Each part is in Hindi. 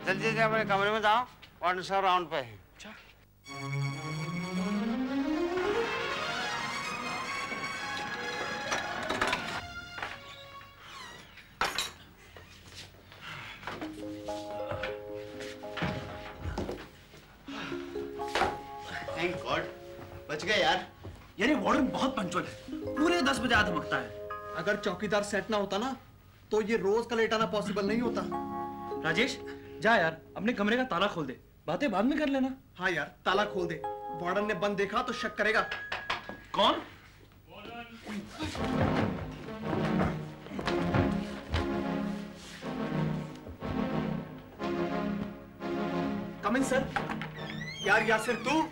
जल्दी से अपने कमरे में जाओ, वार्डन साहब राउंड पे है। अच्छा। थैंक गॉड, बच गए यार। यार ये वार्डन बहुत पंचुअल है, पूरे 10 बजे आ धमकता है। अगर चौकीदार सेट ना होता ना तो ये रोज का लेट आना पॉसिबल नहीं होता। राजेश जा यार, अपने कमरे का ताला खोल दे, बातें बाद में कर लेना। हाँ यार, ताला खोल दे, वार्डन ने बंद देखा तो शक करेगा। कौन? कम इन सर। यार यासिर तू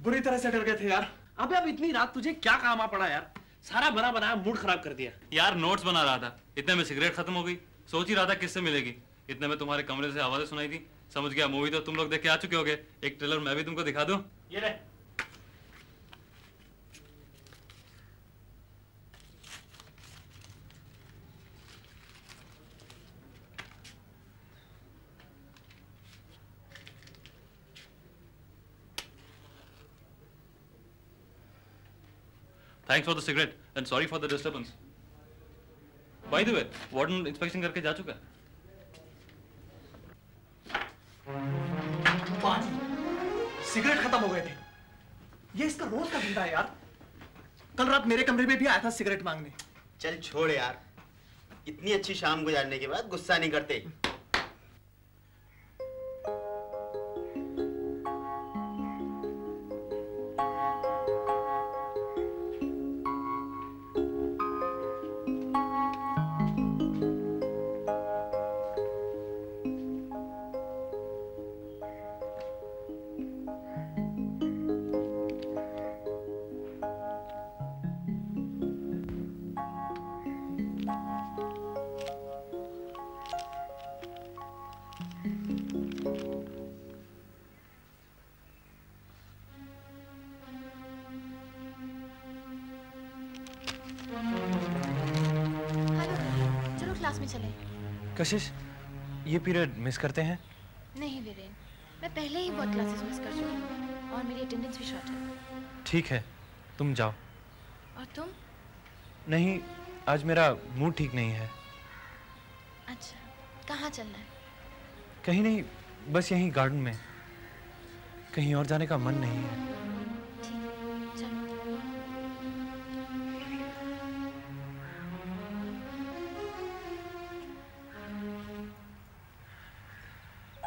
बुरी तरह से डर गए थे यार। अबे अब इतनी रात तुझे क्या काम आ पड़ा यार, सारा बना बनाया मूड खराब कर दिया। यार नोट्स बना रहा था, इतने में सिगरेट खत्म हो गई, सोच ही रहा था किससे मिलेगी, इतने में तुम्हारे कमरे से आवाजें सुनाई थी। समझ गया मूवी तो तुम लोग देख के आ चुके होगे, एक ट्रेलर मैं भी तुमको दिखा दूं। ये ले। Thanks for the cigarette and sorry for the disturbance. By the way, warden inspection करके जा चुका है। सिगरेट खत्म हो गए थे। ये इसका रोज का धंधा है यार। कल रात मेरे कमरे में भी आया था सिगरेट मांगने। चल छोड़ यार, इतनी अच्छी शाम गुजारने के बाद गुस्सा नहीं करते। कशिश, ये पीरियड मिस करते हैं? नहीं वीरेन, मैं पहले ही बहुत क्लासेस मिस कर चुकी हूँ और मेरी अटेंडेंस भी शॉर्ट है। ठीक है, तुम जाओ। और तुम? नहीं, आज मेरा मूड ठीक नहीं है। अच्छा, कहाँ चलना है? कहीं नहीं, बस यहीं गार्डन में। कहीं और जाने का मन नहीं है। ठीक, चलो।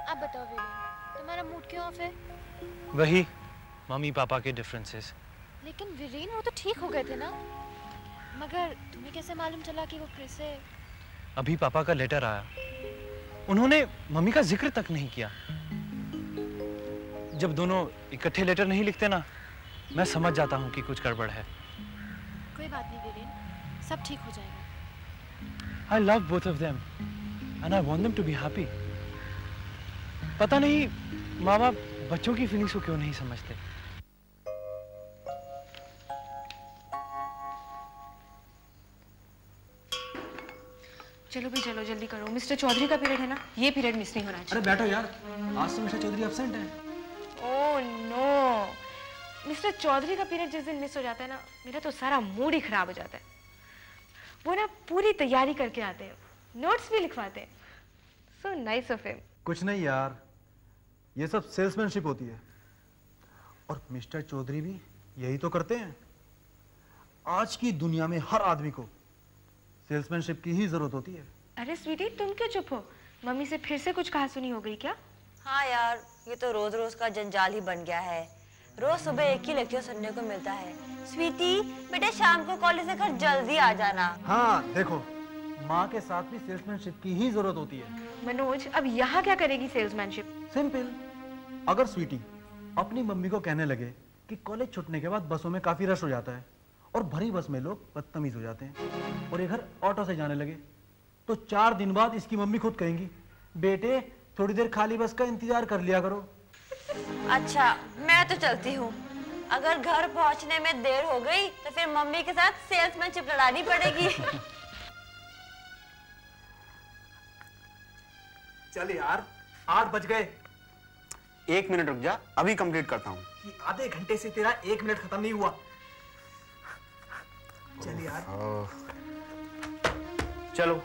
अब बताओ वीरेन, तुम्हारा मूड क्यों ऑफ है? वही मम्मी पापा के डिफरेंसेस। लेकिन वीरेन वो तो ठीक हो गए थे ना? मगर तुम्हें कैसे मालूम चला कि वो फिर से? अभी पापा का लेटर आया, उन्होंने मम्मी का जिक्र तक नहीं किया। जब दोनों इकट्ठे लेटर नहीं लिखते ना, मैं समझ जाता हूँ कि कुछ गड़बड़ है। कोई बात नहीं वीरेन, सब ठीक हो जाएगा। I love both of them and I want them to be happy. पता नहीं माँ बाप बच्चों की फीलिंग्स को क्यों नहीं समझते। चलो भी चलो, जल्दी करो। मिस्टर चौधरी का पीरियड है ना, ये पीरियड मिस नहीं होना चाहिए। अरे बैठो यार, आज तो मिस्टर चौधरी एब्सेंट है। ओह नो, मिस्टर चौधरी का पीरियड जिस दिन मिस हो जाता है ना, मेरा तो सारा मूड ही खराब हो जाता है। वो ना पूरी तैयारी करके आते हैं, नोट्स भी लिखवाते हैं। So nice of him. कुछ नहीं यार, ये सब सेल्समैनशिप होती है और मिस्टर चौधरी भी यही तो करते हैं। आज की दुनिया में हर आदमी को सेल्समैनशिप की ही जरूरत होती है। अरे स्वीटी, तुम क्यों चुप हो? मम्मी से फिर से कुछ कहा सुनी हो गई क्या? हाँ यार, ये तो रोज रोज का जंजाल ही बन गया है। रोज सुबह एक ही लेक्चर सुनने को मिलता है। स्वीटी, बेटा शाम को कॉलेज से घर जल्दी आ जाना। हाँ देखो, माँ के साथ भी सेल्समैनशिप की ही जरूरत होती है। मनोज, अब यहाँ क्या करेगी सेल्समैनशिप? सिंपल, अगर स्वीटी अपनी मम्मी को कहने लगे कि कॉलेज छूटने के बाद बसों में काफी रश हो जाता है और भरी बस में लोग बदतमीज हो जाते हैं और ये घर ऑटो से जाने लगे, तो 4 दिन बाद इसकी मम्मी खुद कहेंगी, बेटे थोड़ी देर खाली बस का इंतजार कर लिया करो। अच्छा, मैं तो चलती हूँ। अगर घर पहुँचने में देर हो गई तो फिर मम्मी के साथ सेल्समैनशिप लड़ानी पड़ेगी। चल यार, 8 बज गए। 1 मिनट रुक जा, अभी कंप्लीट करता हूँ। आधे घंटे से तेरा 1 मिनट खत्म नहीं हुआ। चल यार। चलो।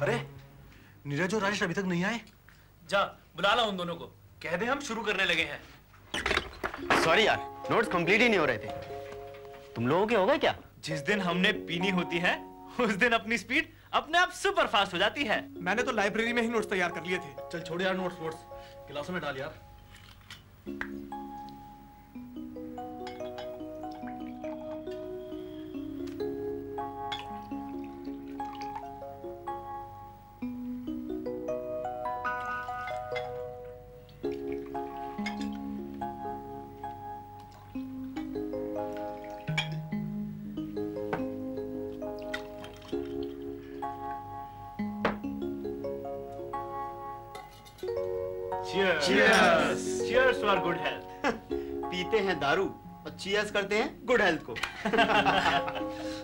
अरे नीरज और राजेश अभी तक नहीं आए। जा बुला ला उन दोनों को, कह दे हम शुरू करने लगे हैं। सॉरी यार, नोट्स कंप्लीट ही नहीं हो रहे थे। तुम लोगों के हो गए क्या? जिस दिन हमने पीनी होती है उस दिन अपनी स्पीड अपने आप सुपर फास्ट हो जाती है। मैंने तो लाइब्रेरी में ही नोट्स तैयार कर लिए थे। चल छोड़ यार नोट्स क्लासों में डाल यार। Cheers! Cheers to our good health. पीते हैं दारू और चीयर्स करते हैं गुड हेल्थ को।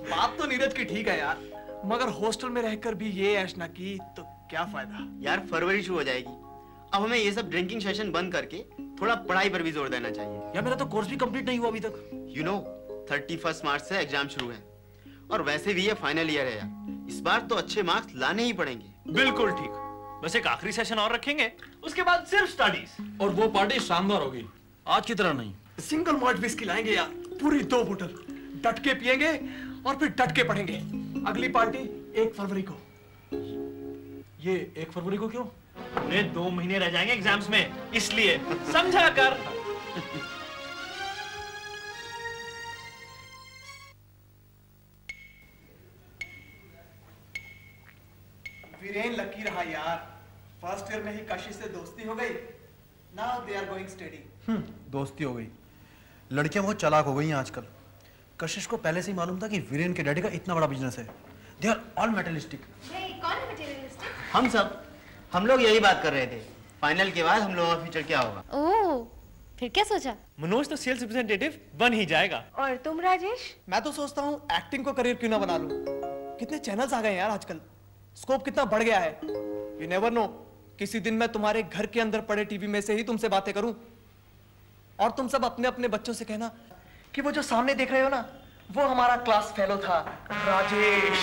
बात तो नीरज की ठीक है यार, मगर हॉस्टल में रहकर भी ये ऐश ना की तो क्या फायदा। यार फरवरी शुरू हो जाएगी, अब हमें ये सब ड्रिंकिंग सेशन बंद करके थोड़ा पढ़ाई पर भी जोर देना चाहिए। यार मेरा तो कोर्स भी कंप्लीट नहीं हुआ अभी तक। You know, 31 मार्च से एग्जाम शुरू है और वैसे भी ये फाइनल ईयर है यार, इस बार तो अच्छे मार्क्स लाने ही पड़ेंगे। बिल्कुल ठीक, बस एक आखिरी सेशन और रखेंगे, उसके बाद सिर्फ स्टडीज। और वो पार्टी शानदार होगी, आज की तरह नहीं। सिंगल मॉल्ट विस्की लाएंगे यार, पूरी 2 बोतल, डट के पिएंगे और फिर डट के पढ़ेंगे। अगली पार्टी 1 फरवरी को। ये 1 फरवरी को क्यों? अरे 2 महीने रह जाएंगे एग्जाम्स में, इसलिए समझा कर। वीरेन लकी रहा यार, फर्स्ट ईयर में ही कशिश से दोस्ती हो गई। Now they are going study. दोस्ती हो गई। लड़कियां बहुत चालाक हो गई हैं आजकल। कशिश को पहले से ही मालूम था कि वीरेन के डैडी का इतना बड़ा बिजनेस है। They are all materialistic. कौन है मटेरियलिस्टिक? हम लोग यही बात कर रहे थे, फाइनल के बाद हम लोगों का फ्यूचर क्या होगा। ओह, फिर क्या सोचा? मनोज तो सेल्स रिप्रेजेंटेटिव बन ही जाएगा। और तुम राजेश? मैं तो सोचता हूँ एक्टिंग को करियर क्यों ना बना लूं। कितने चैनल्स आ गए यार आजकल, स्कोप कितना बढ़ गया है। यू नेवर नो, किसी दिन मैं तुम्हारे घर के अंदर पड़े टीवी में से ही तुमसे बातें करूं और तुम सब अपने अपने बच्चों से कहना कि वो जो सामने देख रहे हो ना, वो हमारा क्लास फेलो था, राजेश।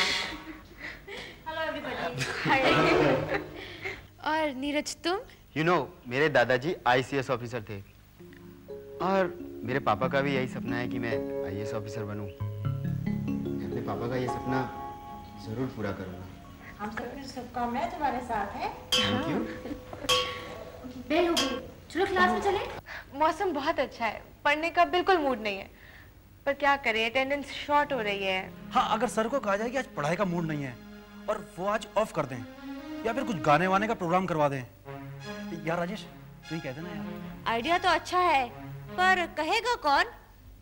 Hello everybody. और नीरज तुम? You know, मेरे दादाजी ICS ऑफिसर थे और मेरे पापा का भी यही सपना है कि मैं IAS ऑफिसर बनूं। मैं अपने पापा का ये सपना जरूर पूरा करूंगा। हम सबकी शुभकामनाएं तुम्हारे साथ है। Thank you. बेल हो गई, चलो क्लास में चले। मौसम बहुत अच्छा है, पढ़ने का बिल्कुल मूड नहीं है, पर क्या करें, अटेंडेंस शॉर्ट हो रही है। हाँ, अगर सर को कहा जाए कि आज पढ़ाई का मूड नहीं है और वो आज ऑफ कर दें या फिर कुछ गाने वाने का प्रोग्राम करवा दें। यार राजेश, तू ही कहते ना यार। आइडिया तो अच्छा है, पर कहेगा कौन?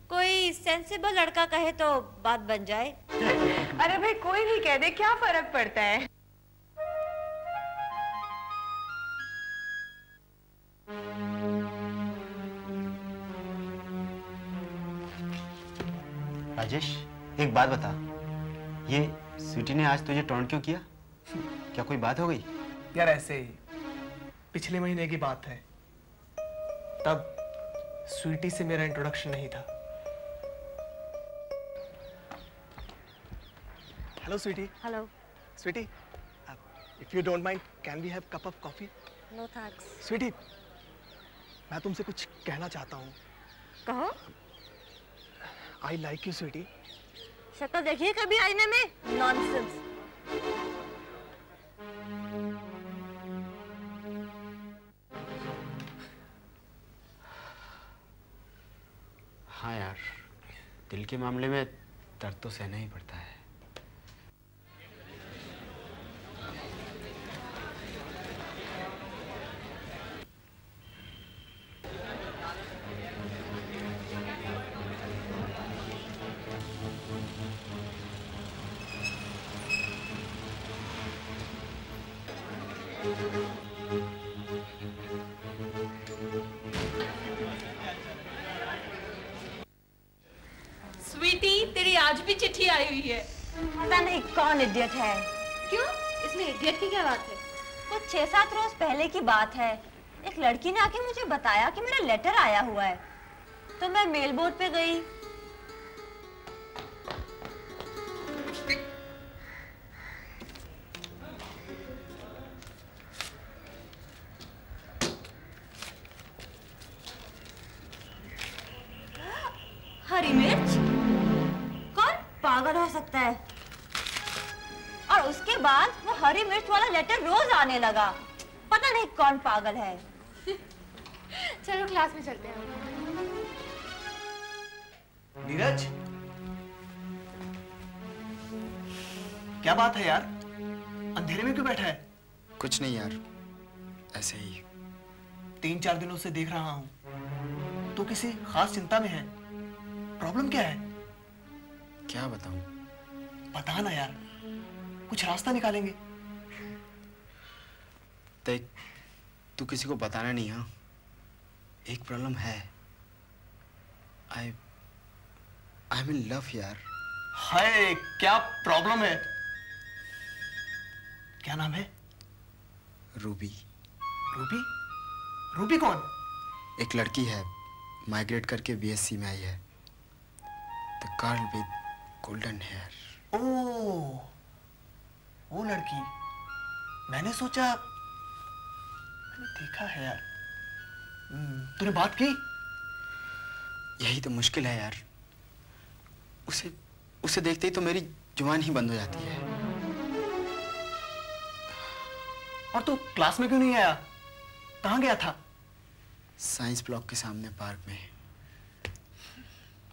कोई सेंसिबल लड़का कहे तो बात बन जाए। अरे भाई कोई भी कह दे, क्या फर्क पड़ता है। राजेश, एक बात बता, ये स्वीटी ने आज तुझे टॉन्ट क्यों किया? क्या कोई बात हो गई? यार ऐसे ही, पिछले महीने की बात है, तब स्वीटी से मेरा इंट्रोडक्शन नहीं था। Hello sweetie. Hello. Sweetie, if you don't mind, can we have cup of coffee? No thanks. Sweetie, मैं तुमसे कुछ कहना चाहता हूँ। कहो। I like you sweetie. शक्ल देखिए कभी आईने में? नॉनसेंस। हाँ यार, दिल के मामले में दर्द तो सहना ही पड़ता है। स्वीटी, तेरी आज भी चिट्ठी आई हुई है। पता नहीं कौन इडियट है। क्यों? इसमें इडियट की क्या बात है? कुछ 6-7 रोज पहले की बात है। एक लड़की ने आके मुझे बताया कि मेरा लेटर आया हुआ है, तो मैं मेल बोर्ड पे गई। हरी मिर्च? कौन पागल हो सकता है? और उसके बाद वो हरी मिर्च वाला लेटर रोज आने लगा। पता नहीं कौन पागल है। चलो क्लास में चलते हैं। नीरज, क्या बात है यार? अंधेरे में क्यों बैठा है? कुछ नहीं यार, ऐसे ही। 3-4 दिनों से देख रहा हूं तो किसी खास चिंता में है। प्रॉब्लम क्या है? क्या बताऊं? बता ना यार, कुछ रास्ता निकालेंगे। देख, तू किसी को बताना नहीं। हाँ, एक प्रॉब्लम है। आई एम इन लव यार। हाय, क्या प्रॉब्लम है? क्या नाम है? रूबी। रूबी? रूबी कौन? एक लड़की है, माइग्रेट करके बीएससी में आई है। The girl with golden hair. Oh, वो लड़की। मैंने सोचा मैंने देखा है यार। तूने बात की? यही तो मुश्किल है यार। उसे देखते ही तो मेरी जुबान ही बंद हो जाती है। और तू क्लास में क्यों नहीं आया? कहाँ गया था? साइंस ब्लॉक के सामने पार्क में।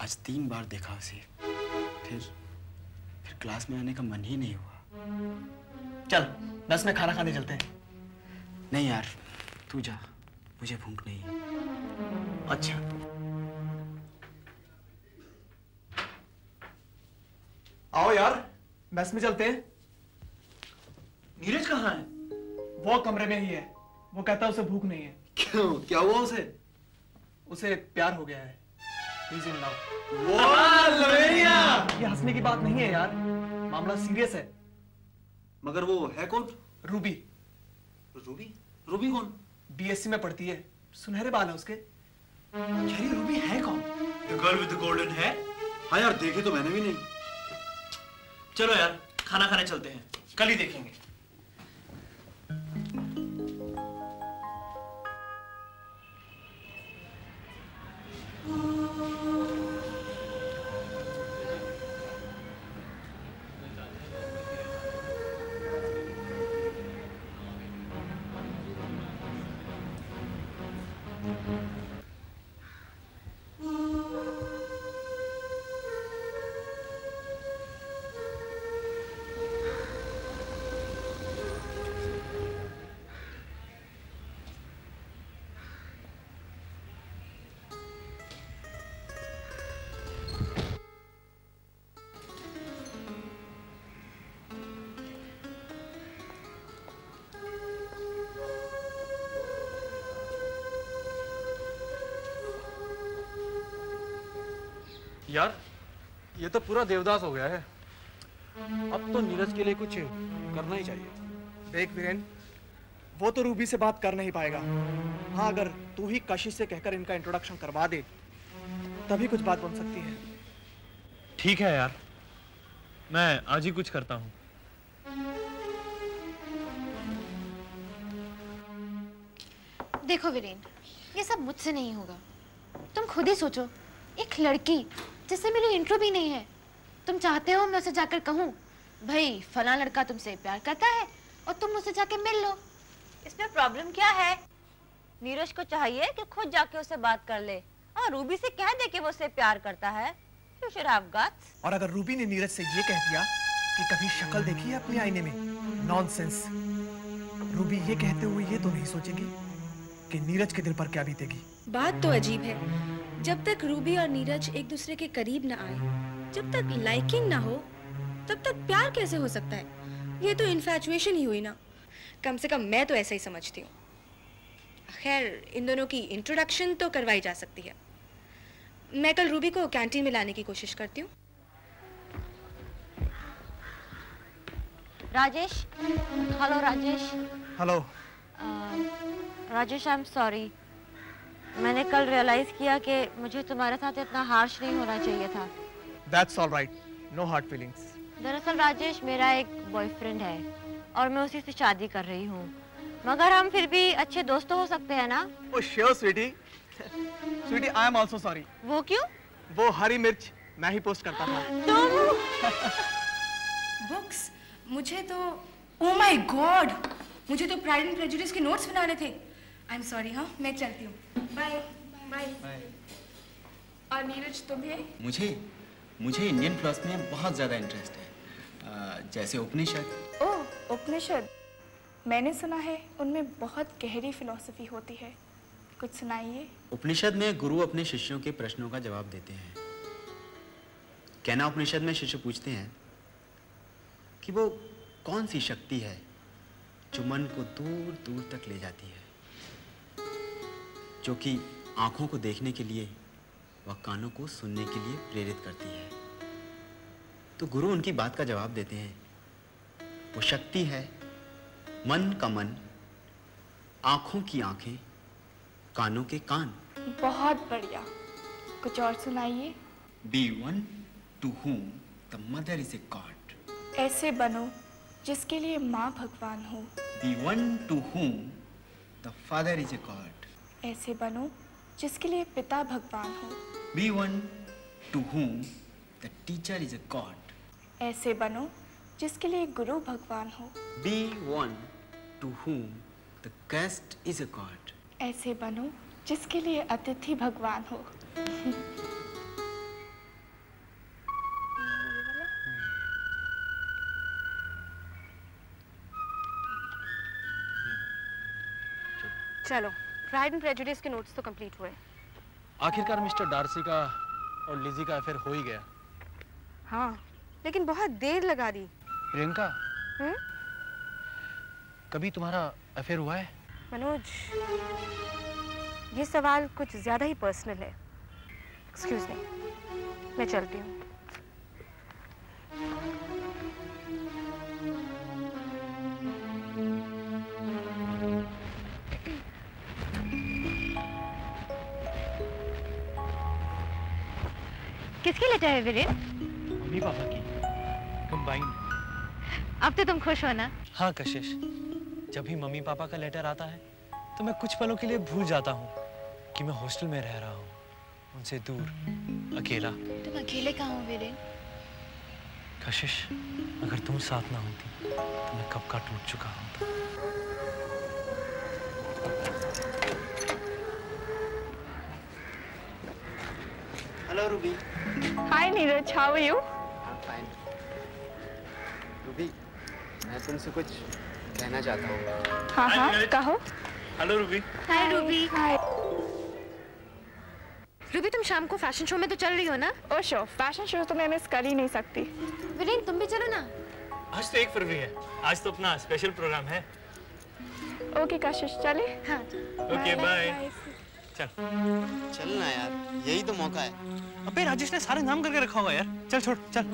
आज 3 बार देखा उसे। फिर क्लास में आने का मन ही नहीं हुआ। चल, 10 में खाना खाने चलते हैं। नहीं यार, तू जा, मुझे भूख नहीं है। अच्छा। आओ यार, मेस में चलते हैं। नीरज कहाँ है? वो कमरे में ही है। वो कहता है उसे भूख नहीं है। क्यों, क्या हुआ उसे? उसे प्यार हो गया है। He's in love। ये हंसने की बात नहीं है यार, मामला सीरियस है। मगर वो है कौन? रूबी। रूबी? रूबी कौन? बीएससी में पढ़ती है, सुनहरे बाल है उसके। यार, ये रूबी है कौन? The girl with the golden hair? हाँ यार, देखे तो मैंने भी नहीं। चलो यार, खाना खाने चलते हैं, कल ही देखेंगे। यार, ये तो पूरा देवदास हो गया है। अब तो नीरज के लिए कुछ करना ही चाहिए। देख वीरेन, वो तो रूबी से बात कर नहीं पाएगा। हाँ, अगर तू ही कशिश से कहकर इनका इंट्रोडक्शन करवा दे, तभी कुछ बात बन सकती है। ठीक है यार, मैं आज ही कुछ करता हूँ। देखो वीरेन, ये सब मुझसे नहीं होगा। तुम खुद ही सोचो, एक लड़की जिससे मेरी इंट्रो भी नहीं है, तुम चाहते हो मैं उसे जाकर कहूँ भाई फलां लड़का तुमसे प्यार करता है, और तुम मुझसे जाके मिल लो। इसमें प्रॉब्लम क्या है? नीरज को चाहिए कि खुद जाके उससे बात कर ले और रूबी से कह दे कि वो उससे प्यार करता है। You should have guts। और अगर रूबी ने नीरज से ये कह दिया कि कभी शक्ल देखी है अपने आईने में, नॉनसेंस। रूबी ये कहते हुए ये तो नहीं सोचेगी कि नीरज के दिल पर क्या बीतेगी। बात तो अजीब है। जब तक रूबी और नीरज एक दूसरे के करीब ना आए, जब तक लाइकिंग ना हो, तब तक प्यार कैसे हो सकता है? ये तो इन्फैचुएशन ही हुई ना। कम से कम मैं तो ऐसा ही समझती हूँ। खैर, इन दोनों की इंट्रोडक्शन तो करवाई जा सकती है। मैं कल रूबी को कैंटीन में लाने की कोशिश करती हूँ। Rajesh, hello Rajesh. Hello. Rajesh, I am sorry. मैंने कल रियलाइज किया कि मुझे तुम्हारे साथ इतना हार्श नहीं होना चाहिए था। That's all right. No hard feelings. दरअसल राजेश, मेरा एक बॉयफ्रेंड है और मैं उसी से शादी कर रही हूँ, मगर हम फिर भी अच्छे दोस्त हो सकते हैं ना? Oh sure, sweetie. Sweetie, I am also sorry. वो क्यों? वो हरी मिर्च मैं ही पोस्ट करता था। बुक्स, मुझे तो ओह माय गॉड, मुझे तो प्राइड एंड प्रेजुडिस के नोट्स बनाने थे। I am sorry. हाँ, मैं चलती हूँ। Bye bye. और नीरज, तुम्हें? मुझे इंडियन फिलोसफी में बहुत ज़्यादा इंटरेस्ट है, जैसे उपनिषद। ओह, उपनिषद मैंने सुना है उनमें बहुत गहरी फिलॉसफी होती है, कुछ सुनाइए। उपनिषद में गुरु अपने शिष्यों के प्रश्नों का जवाब देते हैं। कहना उपनिषद में शिष्य पूछते हैं कि वो कौन सी शक्ति है जो मन को दूर दूर तक ले जाती है, जो कि आंखों को देखने के लिए व कानों को सुनने के लिए प्रेरित करती है। तो गुरु उनकी बात का जवाब देते हैं, वो शक्ति है मन का मन, आंखों की आंखें, कानों के कान। बहुत बढ़िया, कुछ और सुनाइए। Be one to whom the mother is a god. ऐसे बनो जिसके लिए माँ भगवान हो। Be one to whom the father is a god. ऐसे बनो जिसके लिए पिता भगवान हो। Be one to whom the teacher is a god. ऐसे बनो जिसके लिए गुरु भगवान हो। Be one to whom the guest is a god. ऐसे बनो जिसके लिए अतिथि भगवान हो। चलो, प्राइड एंड प्रेजुडिस के नोट्स तो कंप्लीट हुए। आखिरकार मिस्टर डार्सी का और लिजी का अफेयर हो ही गया। हाँ, लेकिन बहुत देर लगा दी। प्रियंका, कभी तुम्हारा अफेयर हुआ है? मनोज, ये सवाल कुछ ज्यादा ही पर्सनल है। एक्सक्यूज मी, मैं चलती हूँ। किसकी लेटर है वीरेन? मम्मी पापा की कंबाइन। अब तो तुम खुश हो ना? हाँ कशिश, जब भी मम्मी पापा का लेटर आता है तो मैं कुछ पलों के लिए भूल जाता हूँ कि मैं हॉस्टल में रह रहा हूँ, उनसे दूर, अकेला। तुम अकेले कहाँ हो वीरेन? कशिश, अगर तुम साथ ना होती तो मैं कब का टूट चुका होता। Hello Ruby. Hi Neeraj, how are you? Fine. Ruby, मैं तुमसे कुछ कहना चाहता हूँ। हाँ हाँ, कहो। Hello Ruby. Hi Ruby. Hi Ruby, तुम शाम को फैशन शो में तो चल रही हो ना? ओ शो, फैशन शो तो मैं मिस कर ही नहीं सकती। वीरेन, तुम भी चलो ना। आज तो 1 फरवरी है, आज तो अपना स्पेशल प्रोग्राम है। ओके कशिश, चले? हाँ। Okay bye. चलना यार, यही तो मौका है। अबे राजेश ने सारे नाम करके रखा हुआ है यार। चल छोड़, चल।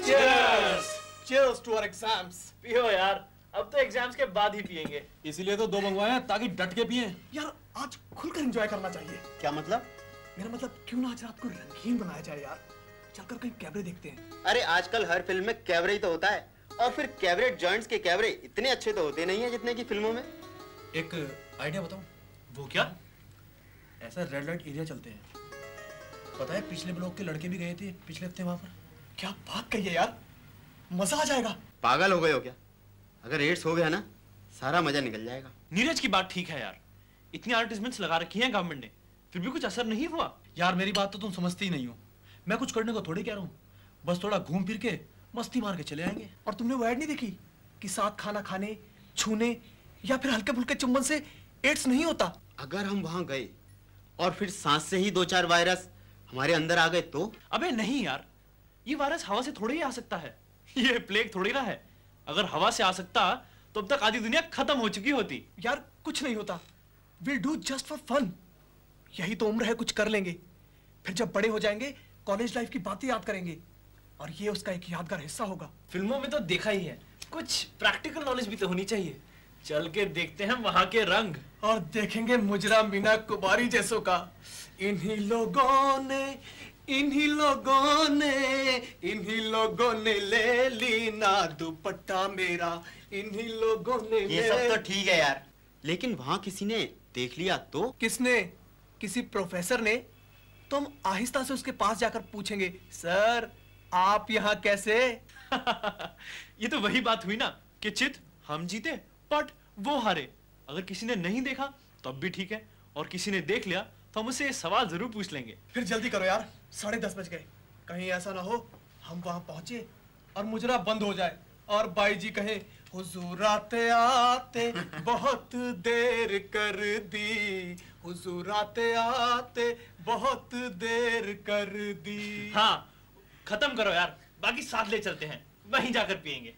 Cheers! Cheers to our exams. पियो यार, अब तो एग्जाम्स के बाद ही पियेंगे। इसीलिए तो 2 मंगवाए हैं ताकि डट के पिए। यार, आज खुलकर एंजॉय करना चाहिए। क्या मतलब? मेरा मतलब क्यों ना आज रात को रंगीन बनाया जाए यार। चलकर कहीं कैबरे देखते हैं। अरे आजकल हर फिल्म में कैबरे ही तो होता है, और फिर कैबरे जॉइंट्स के कैबरे इतने अच्छे तो होते नहीं है जितने की फिल्मों में। एक आइडिया बताऊं? वो क्या? ऐसा रेड लाइट एरिया चलते हैं। पता है पिछले ब्लॉक के लड़के भी गए थे पिछले हफ्ते वहां पर। क्या बात कही है यार, मजा आ जाएगा। पागल हो गए हो क्या? अगर एड्स हो गया ना, सारा मजा निकल जाएगा। नीरज की बात ठीक है यार, इतनी एडवर्टाइजमेंट्स लगा रखी हैं गवर्नमेंट ने, फिर भी कुछ असर नहीं हुआ। यार मेरी बात तो तुम समझती ही नहीं हो। मैं कुछ करने को थोड़ी कह रहा हूँ, बस थोड़ा घूम फिर के मस्ती मार के चले आएंगे। और तुमने वो ऐड नहीं देखी कि साथ खाना खाने, छूने या फिर हल्के फुल्के चुम्बन से एड्स नहीं होता? अगर हम वहां गए और फिर सांस से ही 2-4 वायरस हमारे अंदर आ गए तो? अबे नहीं यार, ये वायरस हवा से थोड़ी ही आ सकता है। ये प्लेग थोड़ी ना है। अगर हवा से आ सकता तो अब तक आधी दुनिया खत्म हो चुकी होती। यार कुछ नहीं होता, will do just for fun. यही तो उम्र है, कुछ कर लेंगे। फिर जब बड़े हो जाएंगे कॉलेज लाइफ की बातें याद करेंगे और ये उसका एक यादगार हिस्सा होगा। फिल्मों में तो देखा ही है, कुछ प्रैक्टिकल नॉलेज भी तो होनी चाहिए। चल के देखते हैं वहां के रंग और देखेंगे मुजरा मीना कुमारी जैसों का। इन्हीं लोगों ने ले ली ना दुपट्टा मेरा, इन्हीं लोगों ने ये सब तो ठीक है यार, लेकिन वहां किसी ने देख लिया तो? किसने? किसी प्रोफेसर ने? तुम आहिस्ता से उसके पास जाकर पूछेंगे, सर आप यहाँ कैसे? ये तो वही बात हुई ना कि चित हम जीते बट वो हारे। अगर किसी ने नहीं देखा तब भी ठीक है, और किसी ने देख लिया तो हम उससे सवाल जरूर पूछ लेंगे। फिर जल्दी करो यार, 10:30 बज गए। कहीं ऐसा ना हो हम वहां पहुंचे और मुजरा बंद हो जाए और बाई जी कहे हुजूर आते आते बहुत देर कर दी, हुजूर आते आते बहुत देर कर दी। हाँ खत्म करो यार, बाकी साथ ले चलते हैं, वहीं जाकर पिएंगे।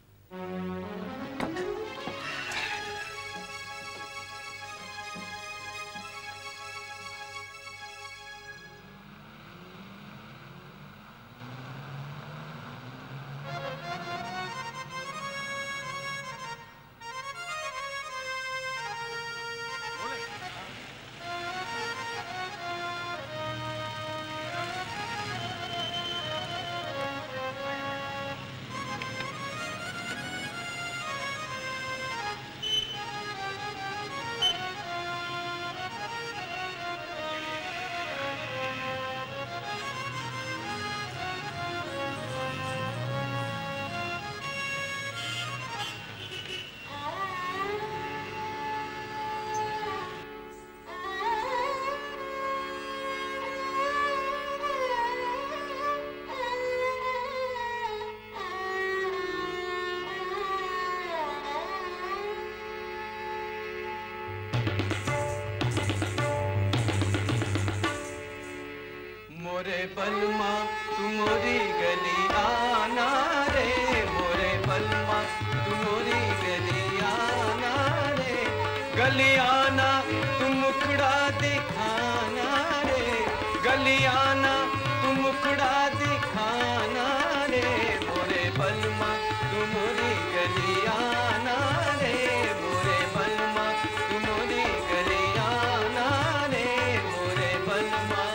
मोरे बलमा तू मोरी गली आना रे, मोरे बलमा तू मोरी गली आना रे, गली आना तू मुखड़ा दिखाना रे, गली आना तू मुखड़ा दिखाना रे, मोरे बलमा तू मोरी गली आना रे, मोरे बलमा तू मोरी गली आना रे, मोरे बलमा।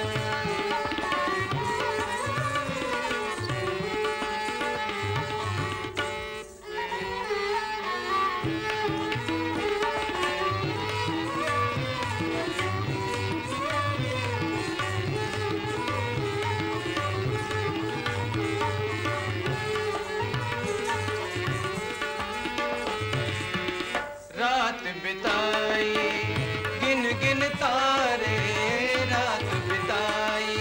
रात बिताई गिन गिन तारे, रात बिताई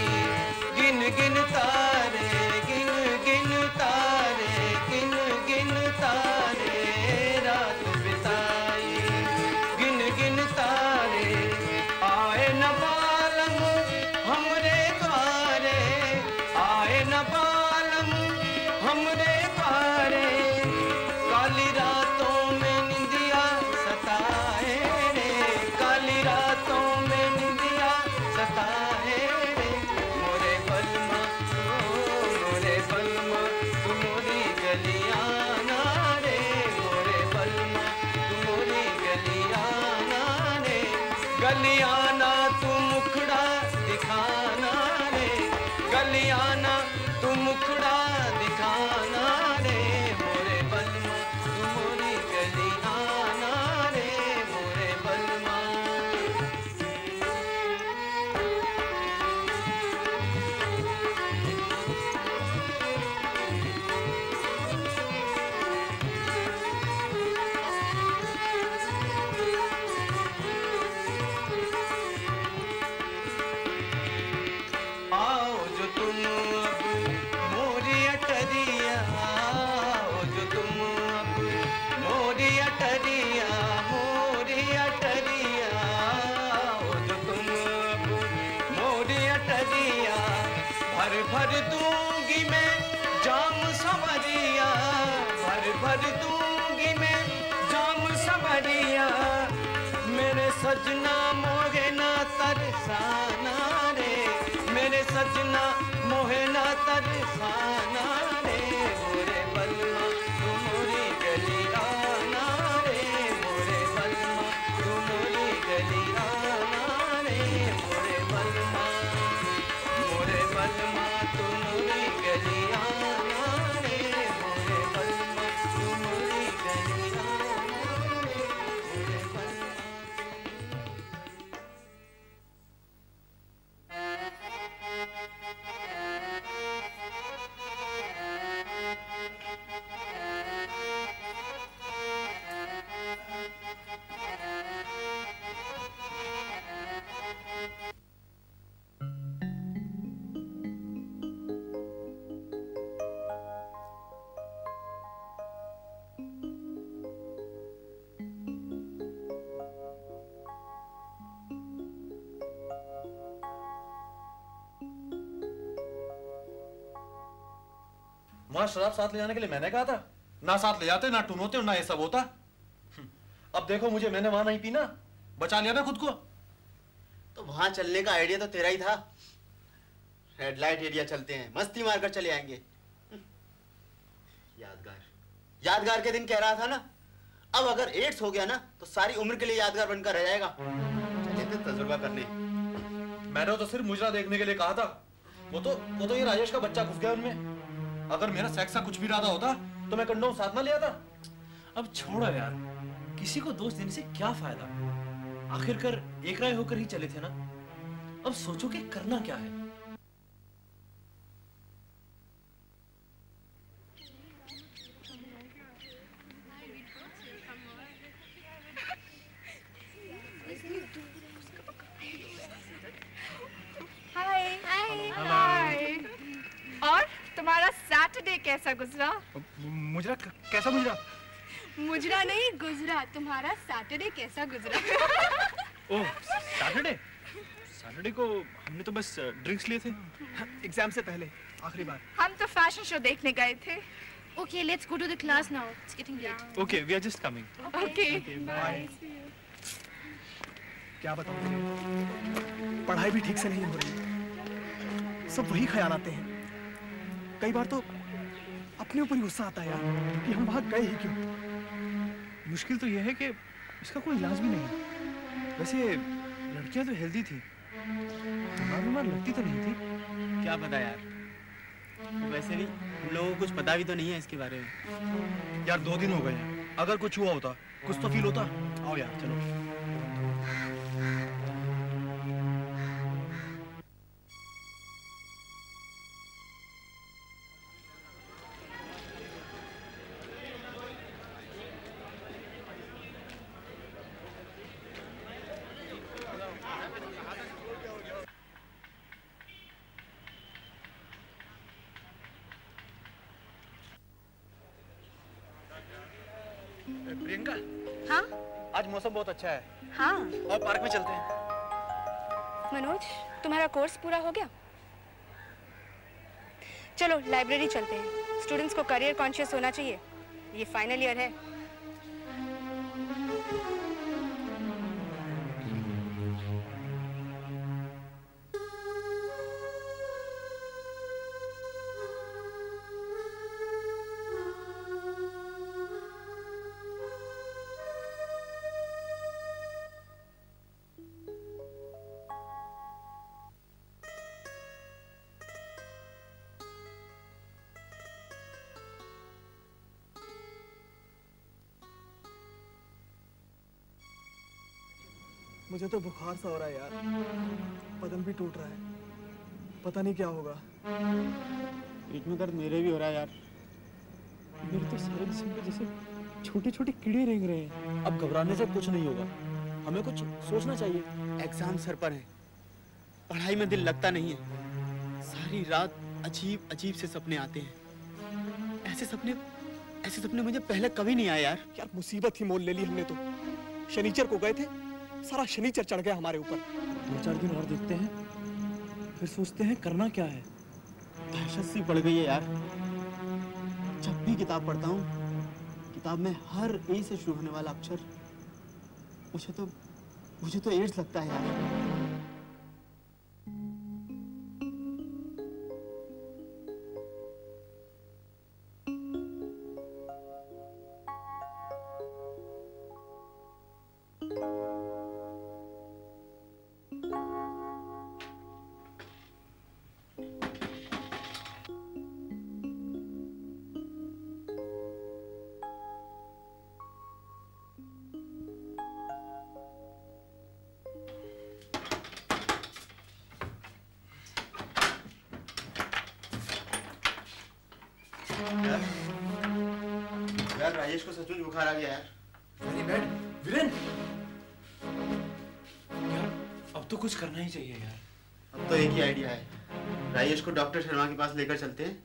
गिन गिन तारे, गिन गिन तारे, गिन गिन तारे, रात बिताई गिन गिन तारे, आए न बालम हमरे द्वारे, आए न बालम हमरे द्वारे, काली रातों में निंदिया सताए रे, काली रातों में निंदिया सताए रे, मोरे बलमा मोरे बलमा तू मोरी गलियाना रे, मोरे बलमा तू मोरी गलियाना रे, गलियाना तू मुखड़ा दिखाना रे, गलियाना तू मुखड़ा दिखाना रे, मोरे बलमा तू मोरी गलियाना रे, मोरे बलमा। आओ जो तुम अब मोरी अटरिया, आओ जो तुम अब मोरी अटरिया, मोरी अटरिया, आओ जो तुम अब मोरी अटरिया, भर भर दूंगी मैं जाम संवरिया, भर भर दूंगी मैं जाम संवरिया, मेरे सजना मोहे ना तरसाना रे, मेरे सजना मोहे ना तरसाना रे, मोरे बलमा तू मोरी गली वहां शराब साथ ले जाने के लिए मैंने कहा था, ना साथ ले जाते, ना टून होते और ना ये सब होता। अब देखो मुझे, मैंने वहां नहीं पीना, बचा लिया ना खुद को। तो वहां चलने का आइडिया तो तेरा ही था। रेड लाइट एरिया चलते हैं, मस्ती मारकर चले आएंगे। यादगार के दिन कह रहा था ना, अब अगर एड्स हो गया ना तो सारी उम्र के लिए यादगार बनकर रह जाएगा। चलिए तो तजुर्बा करने। मैंने तो सिर्फ मुजरा देखने के लिए कहा था। वो तो ये राजेश का बच्चा घुस गया उनमें। अगर मेरा सेक्स का कुछ भी इरादा होता तो मैं कंडोम साथ ना लिया था। अब छोड़ो यार, किसी को दोष देने से क्या फायदा, आखिरकार एक राय होकर ही चले थे ना। अब सोचो कि करना क्या है। हाय। और तुम्हारा सैटरडे कैसा गुजरा? मुजरा कैसा गुजरा? मुजरा नहीं गुजरा, तुम्हारा सैटरडे कैसा गुजरा? ओह सैटरडे को हमने तो बस ड्रिंक्स लिए थे एग्जाम से पहले आखिरी बार। हम तो फैशन शो देखने गए थे। Okay, let's go to the class now. It's getting late. Okay, we are just coming. Okay, bye. क्या बताऊं तुझे, पढ़ाई भी ठीक से नहीं हो रही, सब वही ख्याल आते हैं। कई बार तो अपने ऊपर ही गुस्सा आता है यार कि हम वहां गए ही क्यों। मुश्किल तो यह है कि इसका कोई इलाज भी नहीं है। वैसे लड़कियां तो हेल्दी थी, बीमार लगती तो नहीं थी। क्या पता यार, वैसे भी हम लोगों को कुछ पता भी तो नहीं है इसके बारे में। यार 2 दिन हो गए हैं, अगर कुछ हुआ होता, कुछ तो फील होता। आओ यार चलो। प्रियंका, हाँ आज मौसम बहुत अच्छा है। हाँ और पार्क में चलते हैं। मनोज, तुम्हारा कोर्स पूरा हो गया? चलो लाइब्रेरी चलते हैं। स्टूडेंट्स को करियर कॉन्शियस होना चाहिए, ये फाइनल ईयर है। मुझे तो बुखार सा हो रहा है यार, बदन भी टूट रहा है, पता नहीं क्या होगा। पेट में दर्द मेरे भी हो रहा है यार। मेरे तो सारे जिस्म पे जैसे छोटे छोटे कीड़े रेंग रहे हैं। अब घबराने से कुछ नहीं होगा, हमें कुछ सोचना चाहिए। एग्जाम सर पर है, पढ़ाई में दिल लगता नहीं है। सारी रात अजीब अजीब से सपने आते हैं। ऐसे सपने मुझे पहले कभी नहीं आए यार। यार मुसीबत ही मोल ले ली हमने तो। शनिचर को गए थे, सारा शनिचर चढ़ गया हमारे ऊपर। 2-4 दिन और देखते हैं, फिर सोचते हैं करना क्या है। दहशत सी पड़ गई है यार। जब भी किताब पढ़ता हूँ, किताब में हर ए से शुरू होने वाला अक्षर मुझे तो एड्स लगता है यार। यार राजेश को सचमुच बुखार आ गया यार। Very bad. वीरेन, यार अब तो कुछ करना ही चाहिए यार। अब तो एक ही आइडिया है, राजेश को डॉक्टर शर्मा के पास लेकर चलते हैं।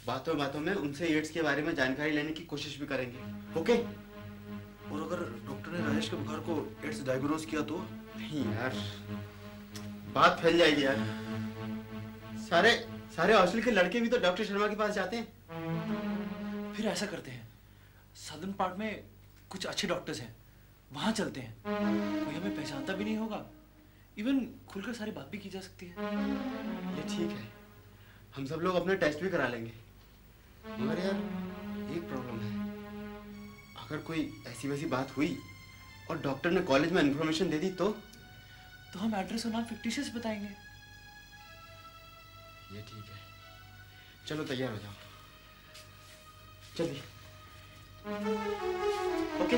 बातों बातों में उनसे एड्स के बारे में जानकारी लेने की कोशिश भी करेंगे। ओके? और अगर डॉक्टर ने राजेश के बुखार को एड्स डायग्नोज किया तो? नहीं यार, बात फैल जाएगी यार। सारे हॉस्टल के लड़के भी तो डॉक्टर शर्मा के पास जाते हैं। फिर ऐसा करते हैं, सदर्न पार्ट में कुछ अच्छे डॉक्टर्स हैं, वहां चलते हैं। कोई हमें पहचानता भी नहीं होगा, इवन खुलकर सारी बात भी की जा सकती है। ये ठीक है, हम सब लोग अपने टेस्ट भी करा लेंगे। मगर यार एक प्रॉब्लम है, अगर कोई ऐसी वैसी बात हुई और डॉक्टर ने कॉलेज में इंफॉर्मेशन दे दी तो हम एड्रेस और नाम फिक्टिशियस बताएंगे। ये ठीक है, चलो तैयार हो जाओ, चलिए। ओके।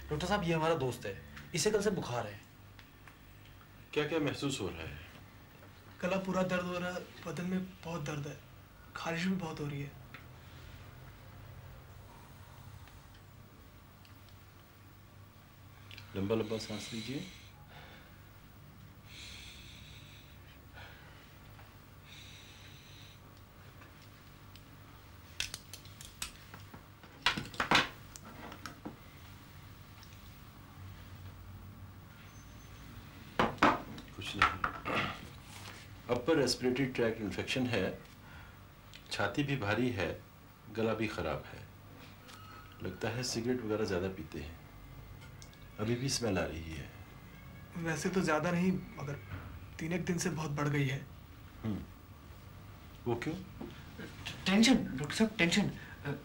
डॉक्टर साहब, ये हमारा दोस्त है, इसे कल से बुखार है। क्या क्या महसूस हो रहा है? गला पूरा दर्द हो रहा है, बदन में बहुत दर्द है, खारिश भी बहुत हो रही है। लंबा लंबा सांस लीजिए। अपर रेस्पिरेटरी ट्रैक्ट इन्फेक्शन है, छाती भी भारी है, गला भी खराब है। लगता है सिगरेट वगैरह ज़्यादा पीते हैं, अभी भी स्मेल आ रही है। वैसे तो ज़्यादा नहीं, मगर 3 दिन से बहुत बढ़ गई है। वो क्यों? टेंशन डॉक्टर साहब, टेंशन।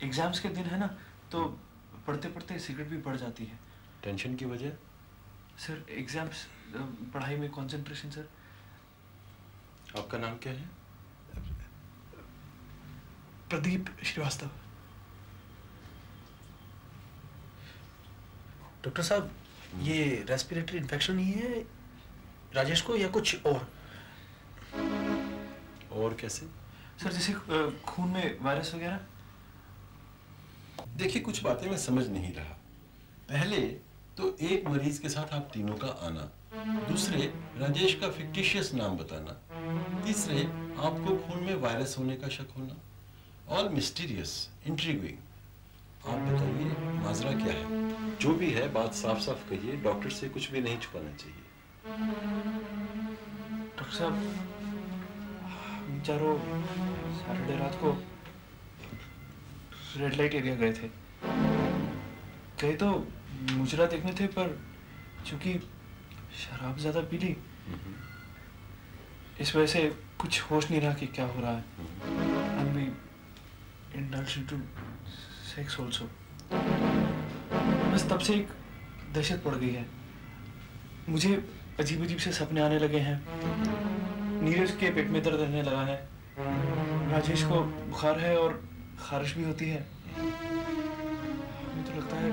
एग्जाम्स के दिन है ना, तो पढ़ते पढ़ते सिगरेट भी बढ़ जाती है। टेंशन की वजह? सर एग्जाम्स, पढ़ाई में कंसंट्रेशन। सर आपका नाम क्या है? प्रदीप श्रीवास्तव। डॉक्टर साहब, ये रेस्पिरेटरी इन्फेक्शन ही है राजेश को, या कुछ और? और कैसे? सर जैसे खून में वायरस वगैरह। देखिए, कुछ बातें मैं समझ नहीं रहा। पहले तो एक मरीज के साथ आप तीनों का आना, दूसरे राजेश का फिक्टिशियस नाम बताना, तीसरे आपको खून में वायरस होने का शक होना। All mysterious, intriguing. आप बताइए माजरा क्या है? जो भी है बात साफ साफ कहिए, डॉक्टर से कुछ भी नहीं छुपाना चाहिए। डॉक्टर साहब, हम चारों सैटरडे रात को रेड लाइट एरिया गए थे। गए तो मुजरा देखने थे, पर चूंकि शराब ज्यादा पी ली, इस वजह से कुछ होश नहीं रहा कि क्या हो रहा है। And we indulged into sex also। बस तब से एक दहशत पड़ गई है। मुझे अजीब अजीब से सपने आने लगे हैं। नीरज के पेट में दर्द रहने लगा है, राजेश को बुखार है और खारिश भी होती है। हमें तो लगता है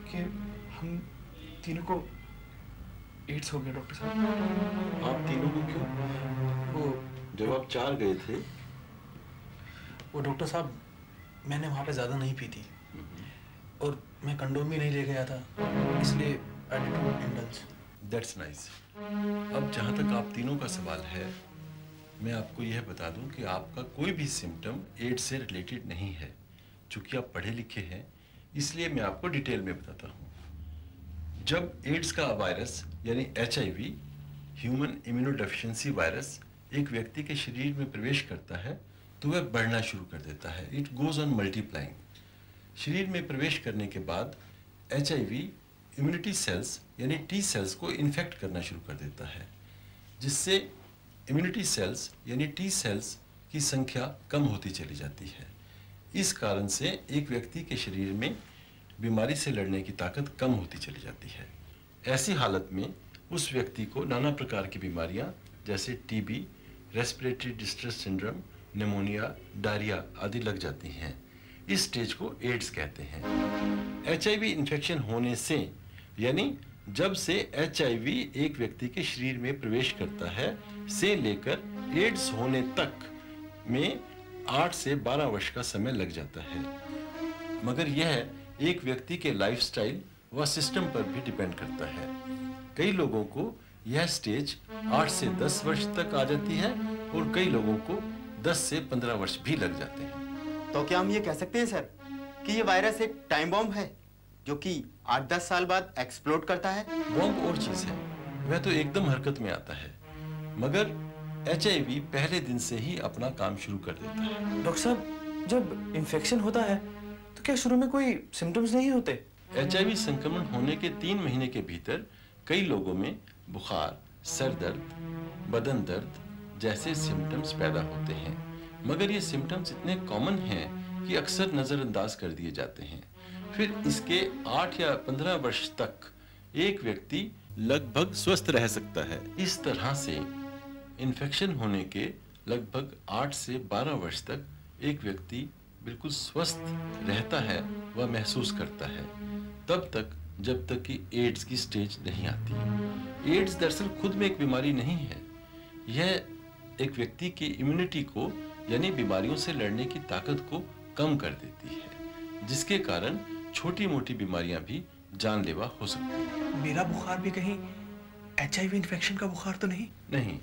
कि हम तीनों को एड्स हो गया। डॉक्टर साहब, आप तीनों को क्यों? वो जब आप 4 गए थे, वो डॉक्टर साहब, मैंने वहाँ पे ज़्यादा नहीं पी थी और मैं कंडोम भी नहीं ले गया था, इसलिए I didn't indulge. That's nice. अब जहाँ तक आप तीनों का सवाल है, मैं आपको यह बता दूं कि आपका कोई भी सिम्टम एड्स से रिलेटेड नहीं है। चूँकि आप पढ़े लिखे हैं, इसलिए मैं आपको डिटेल में बताता हूँ। जब एड्स का वायरस यानी HIV, ह्यूमन इम्यूनोडेफिशिएंसी वायरस, एक व्यक्ति के शरीर में प्रवेश करता है तो वह बढ़ना शुरू कर देता है। It goes on multiplying. शरीर में प्रवेश करने के बाद HIV इम्यूनिटी सेल्स यानी T सेल्स को इन्फेक्ट करना शुरू कर देता है, जिससे इम्यूनिटी सेल्स यानी T सेल्स की संख्या कम होती चली जाती है। इस कारण से एक व्यक्ति के शरीर में बीमारी से लड़ने की ताकत कम होती चली जाती है। ऐसी हालत में उस व्यक्ति को नाना प्रकार की बीमारियां जैसे TB, respiratory distress syndrome, pneumonia, diarrhoea आदि लग जाती हैं। इस स्टेज को एड्स कहते हैं। HIV इन्फेक्शन होने से यानी जब से HIV एक व्यक्ति के शरीर में प्रवेश करता है से लेकर एड्स होने तक में 8 से 12 वर्ष का समय लग जाता है। मगर यह एक व्यक्ति के लाइफस्टाइल व सिस्टम पर भी डिपेंड करता है। कई लोगों को यह स्टेज 8 से 10 वर्ष तक आ जाती है और कई लोगों को 10 से 15 वर्ष भी लग जाते हैं। तो क्या हम ये कह सकते हैं सर कि ये वायरस एक टाइम बॉम्ब है जो कि 8-10 साल बाद एक्सप्लोड करता है? बॉम्ब और चीज है, वह तो एकदम हरकत में आता है, मगर HIV पहले दिन से ही अपना काम शुरू कर देता है। डॉक्टर साहब, जब इन्फेक्शन होता है तो क्या शुरू में कोई सिम्टम्स नहीं होते? HIV संक्रमण होने के 3 महीने के भीतर कई लोगों में बुखार, सर दर्द, बदन दर्द जैसे सिम्टम्स पैदा होते हैं, मगर ये सिम्टम्स इतने कॉमन हैं कि अक्सर नजरअंदाज कर दिए जाते हैं। फिर इसके 8 या 15 वर्ष तक एक व्यक्ति लगभग स्वस्थ रह सकता है। इस तरह से इन्फेक्शन होने के लगभग 8 से 12 वर्ष तक एक व्यक्ति बिल्कुल स्वस्थ रहता है व महसूस करता है, तब तक जब तक कि एड्स की स्टेज नहीं आती। एड्स दरअसल खुद में एक बीमारी नहीं है, यह एक व्यक्ति की इम्यूनिटी को यानी बीमारियों से लड़ने की ताकत को कम कर देती है, जिसके कारण छोटी मोटी बीमारियां भी जानलेवा हो सकती हैं। मेरा बुखार भी कहीं HIV इन्फेक्शन का बुखार तो नहीं? नहीं,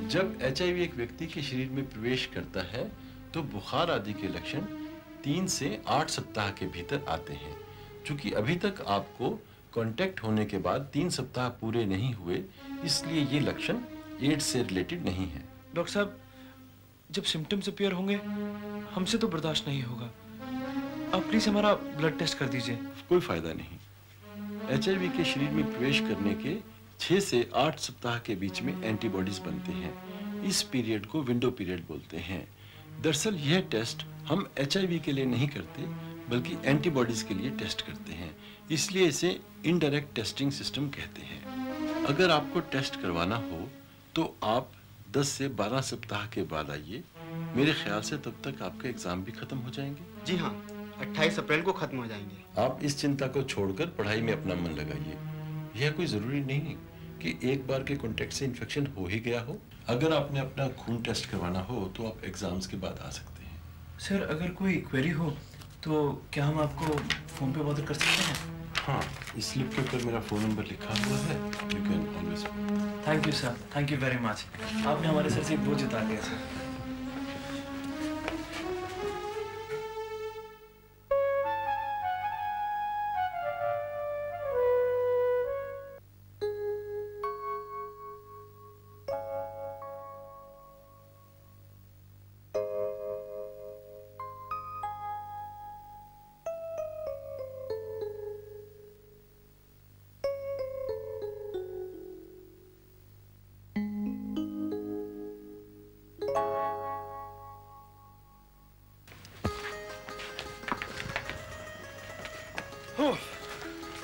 जब HIV एक व्यक्ति के शरीर में प्रवेश करता है तो बुखार आदि के लक्षण 3 से 8 सप्ताह के भीतर आते हैं। चूंकि अभी तक आपको कांटेक्ट होने के बाद 3 सप्ताह पूरे नहीं हुए, इसलिए ये लक्षण एड्स से रिलेटेड नहीं है। डॉक्टर साहब, जब सिम्टम्स अपीयर होंगे हमसे तो बर्दाश्त नहीं होगा, आप प्लीज हमारा ब्लड टेस्ट कर दीजिए। कोई फायदा नहीं। HIV के शरीर में प्रवेश करने के 6 से 8 सप्ताह के बीच में एंटीबॉडीज बनते हैं। इस पीरियड को विंडो पीरियड बोलते हैं। दरअसल यह टेस्ट हम HIV के लिए नहीं करते, बल्कि एंटीबॉडीज के लिए टेस्ट करते हैं, इसलिए इसे इनडायरेक्ट टेस्टिंग सिस्टम कहते हैं। अगर आपको टेस्ट करवाना हो तो आप 10 से 12 सप्ताह के बाद आइए। मेरे ख्याल से तब तक आपके एग्जाम भी खत्म हो जाएंगे। जी हाँ, 28 अप्रैल को खत्म हो जाएंगे। आप इस चिंता को छोड़कर पढ़ाई में अपना मन लगाइए। यह कोई जरूरी नहीं कि एक बार के कॉन्टेक्ट से इन्फेक्शन हो ही गया हो। अगर आपने अपना खून टेस्ट करवाना हो तो आप एग्जाम्स के बाद आ सकते हैं। सर, अगर कोई क्वेरी हो तो क्या हम आपको फोन पे बॉदर कर सकते हैं? हाँ, इस स्लिप के ऊपर मेरा फोन नंबर लिखा हुआ है। You can always. Thank you sir, thank you very much. आपने हमारे सर से एक बोझ उतार दिया सर।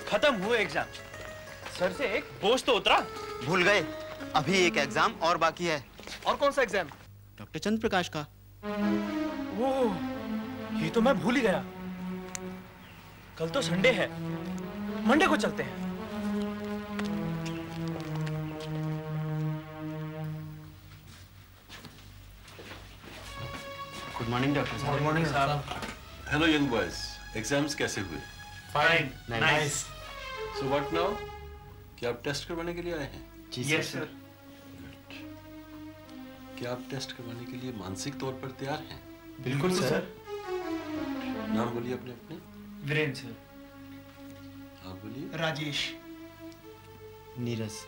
खत्म हुए एग्जाम। सर से एक बोझ तो उतरा। भूल गए, अभी एक एग्जाम और बाकी है। और कौन सा एग्जाम? डॉक्टर चंद्र प्रकाश का। ओह, ये तो मैं भूल ही गया। कल तो संडे है, मंडे को चलते हैं। गुड मॉर्निंग डॉक्टर साहब। गुड मॉर्निंग साहब। हेलो यंग बॉयज, एग्जाम्स कैसे हुए? Fine, nice. So what now? क्या आप टेस्ट करवाने के लिए आए हैं? जी यस सर। क्या आप टेस्ट करवाने के लिए मानसिक तौर पर तैयार हैं? बिल्कुल सर। नाम बोलिए अपने अपने। वीरेंद्र सर। आप बोलिए। राजेश। नीरज।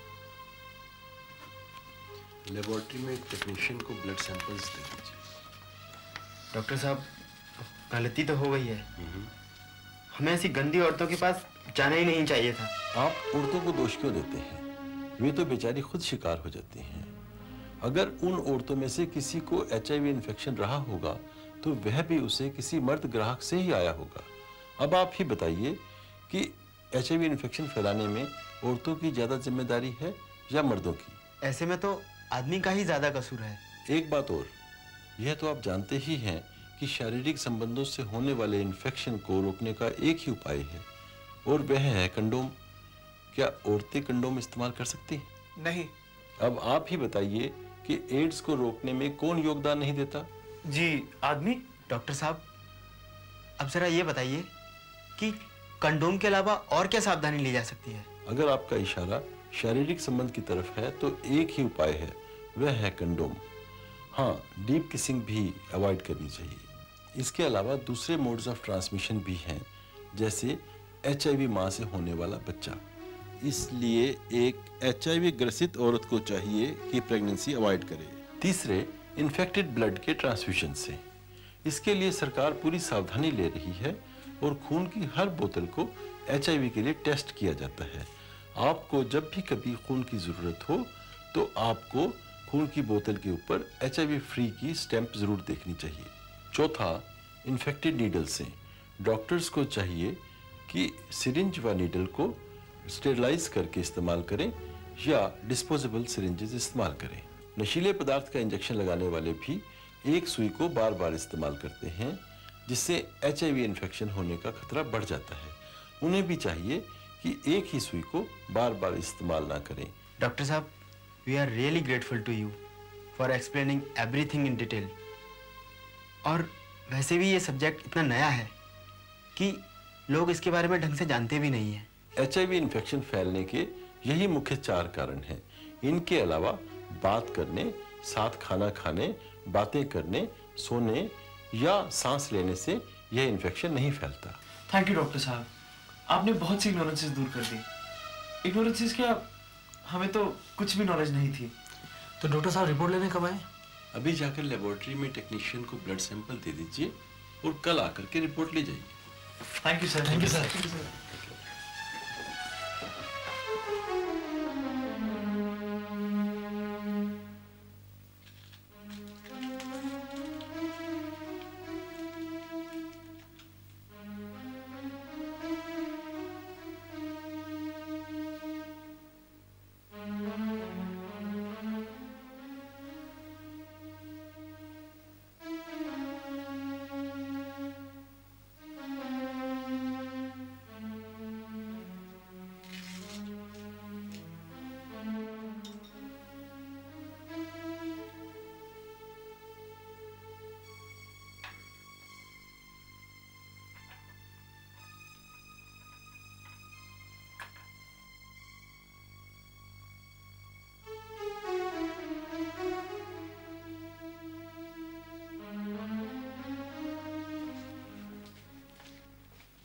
लेबोरेटरी में टेक्नीशियन को ब्लड सैंपल्स दे दीजिए। डॉक्टर साहब, गलती तो हो गई है। हमें ऐसी गंदी औरतों के पास जाना ही नहीं चाहिए था। आप औरतों को दोष क्यों देते हैं? वे तो बेचारी खुद शिकार हो जाती हैं। अगर उन औरतों में से किसी को HIV इन्फेक्शन रहा होगा तो वह भी उसे किसी मर्द ग्राहक से ही आया होगा। अब आप ही बताइए कि HIV इन्फेक्शन फैलाने में औरतों की ज्यादा जिम्मेदारी है या मर्दों की? ऐसे में तो आदमी का ही ज्यादा कसूर है। एक बात और, यह तो आप जानते ही हैं कि शारीरिक संबंधों से होने वाले इन्फेक्शन को रोकने का एक ही उपाय है और वह है कंडोम। क्या औरतें कंडोम इस्तेमाल कर सकती हैं? नहीं। अब आप ही बताइए कि एड्स को रोकने में कौन योगदान नहीं देता? जी, आदमी। डॉक्टर साहब, अब जरा ये बताइए कि कंडोम के अलावा और क्या सावधानी ली जा सकती है? अगर आपका इशारा शारीरिक संबंध की तरफ है तो एक ही उपाय है, वह है कंडोम। हाँ, डीप किसिंग भी अवॉइड करनी चाहिए। इसके अलावा दूसरे मोड्स ऑफ ट्रांसमिशन भी हैं, जैसे HIV मां से होने वाला बच्चा। इसलिए एक HIV ग्रसित औरत को चाहिए कि प्रेगनेंसी अवॉइड करे। तीसरे, इन्फेक्टेड ब्लड के ट्रांसफ्यूजन से। इसके लिए सरकार पूरी सावधानी ले रही है और खून की हर बोतल को HIV के लिए टेस्ट किया जाता है। आपको जब भी कभी खून की जरूरत हो तो आपको खून की बोतल के ऊपर HIV फ्री की स्टैंप जरूर देखनी चाहिए। चौथा, इन्फेक्टेड नीडल से। डॉक्टर्स को चाहिए कि सिरिंज व नीडल को स्टेरलाइज करके इस्तेमाल करें या डिस्पोजेबल सिरिंजेस इस्तेमाल करें। नशीले पदार्थ का इंजेक्शन लगाने वाले भी एक सुई को बार बार इस्तेमाल करते हैं, जिससे HIV इन्फेक्शन होने का खतरा बढ़ जाता है। उन्हें भी चाहिए कि एक ही सुई को बार बार इस्तेमाल ना करें। डॉक्टर साहब, we are really grateful to you for explaining everything in detail. और वैसे भी ये सब्जेक्ट इतना नया है कि लोग इसके बारे में ढंग से जानते भी नहीं हैं। HIV इन्फेक्शन फैलने के यही मुख्य 4 कारण हैं। इनके अलावा बात करने, साथ खाना खाने, बातें करने, सोने या सांस लेने से यह इन्फेक्शन नहीं फैलता। थैंक यू डॉक्टर साहब, आपने बहुत सी इग्नोरेंसेस दूर कर दी। इग्नोरेंसेस क्या, हमें तो कुछ भी नॉलेज नहीं थी। तो डॉक्टर साहब रिपोर्ट लेने कब आए? अभी जाकर लेबोरेटरी में टेक्नीशियन को ब्लड सैंपल दे दीजिए और कल आकर के रिपोर्ट ले जाइए। Thank you sir. Thank you sir.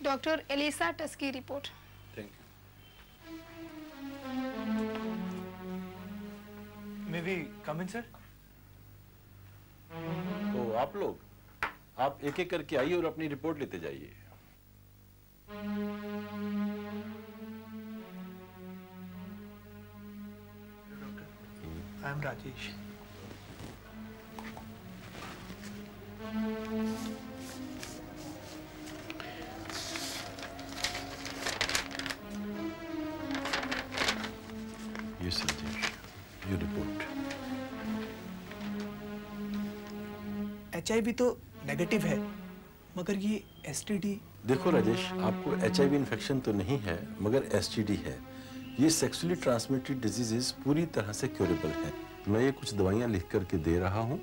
Doctor Elisa टस्की report. Thank may we come in sir? तो आप लोग, आप एक एक करके आइए और अपनी रिपोर्ट लेते जाइए। I am Rajesh. Yes, Rajesh. Your report. HIV तो नेगेटिव है, मगर ये STD। देखो राजेश, आपको HIV इन्फेक्शन तो नहीं है, मगर STD है। ये सेक्सुअली ट्रांसमिटेड डिजीजेस पूरी तरह से क्योरेबल है। मैं ये कुछ दवाइयाँ लिख करके दे रहा हूँ,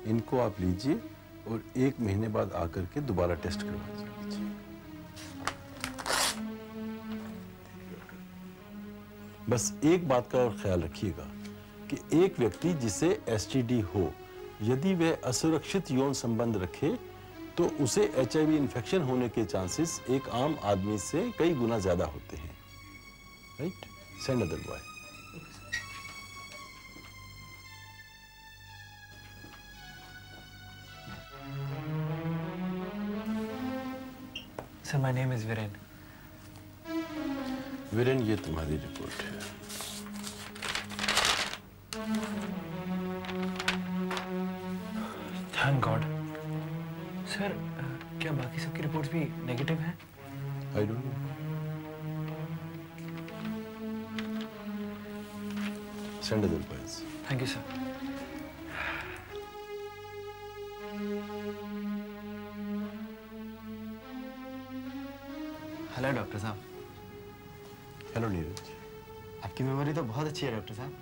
इनको आप लीजिए और 1 महीने बाद आकर के दोबारा टेस्ट करवा लीजिए। बस एक बात का और ख्याल रखिएगा कि एक व्यक्ति जिसे STD हो, यदि वह असुरक्षित यौन संबंध रखे तो उसे HIV इन्फेक्शन होने के चांसेस एक आम आदमी से कई गुना ज्यादा होते हैं। Right? Send other boy. Sir, my name is Viren. Viren, ये तुम्हारी रिपोर्ट है। Thank God. सर, क्या बाकी सबकी रिपोर्ट्स भी नेगेटिव हैं? I don't know. Send other boys. Thank you sir. Hello doctor साहब। हेलो नीरज। आपकी मेमोरी तो बहुत अच्छी है डॉक्टर साहब।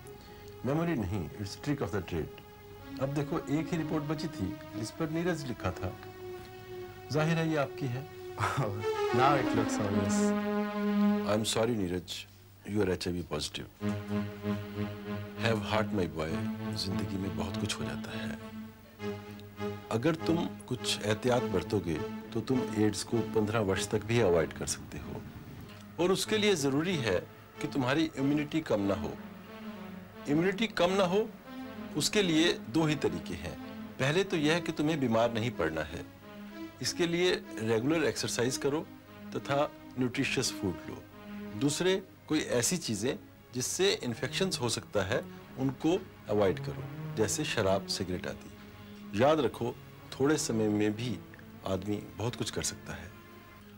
मेमोरी नहीं, it's trick of the trade. अब देखो, एक ही रिपोर्ट बची थी जिस पर नीरज लिखा था। जाहिर है ये आपकी है। Now it looks obvious. I am sorry Neeraj, you are HIV positive. Have heart my boy, जिंदगी में बहुत कुछ हो जाता है। अगर तुम कुछ एहतियात बरतोगे तो तुम एड्स को 15 वर्ष तक भी अवॉइड कर सकते हो। और उसके लिए जरूरी है कि तुम्हारी इम्यूनिटी कम ना हो। इम्यूनिटी कम ना हो उसके लिए 2 ही तरीके हैं। पहले तो यह है कि तुम्हें बीमार नहीं पड़ना है। इसके लिए रेगुलर एक्सरसाइज करो तथा न्यूट्रिशियस फूड लो। दूसरे, कोई ऐसी चीजें जिससे इन्फेक्शंस हो सकता है उनको अवॉइड करो, जैसे शराब, सिगरेट आदि। याद रखो, थोड़े समय में भी आदमी बहुत कुछ कर सकता है।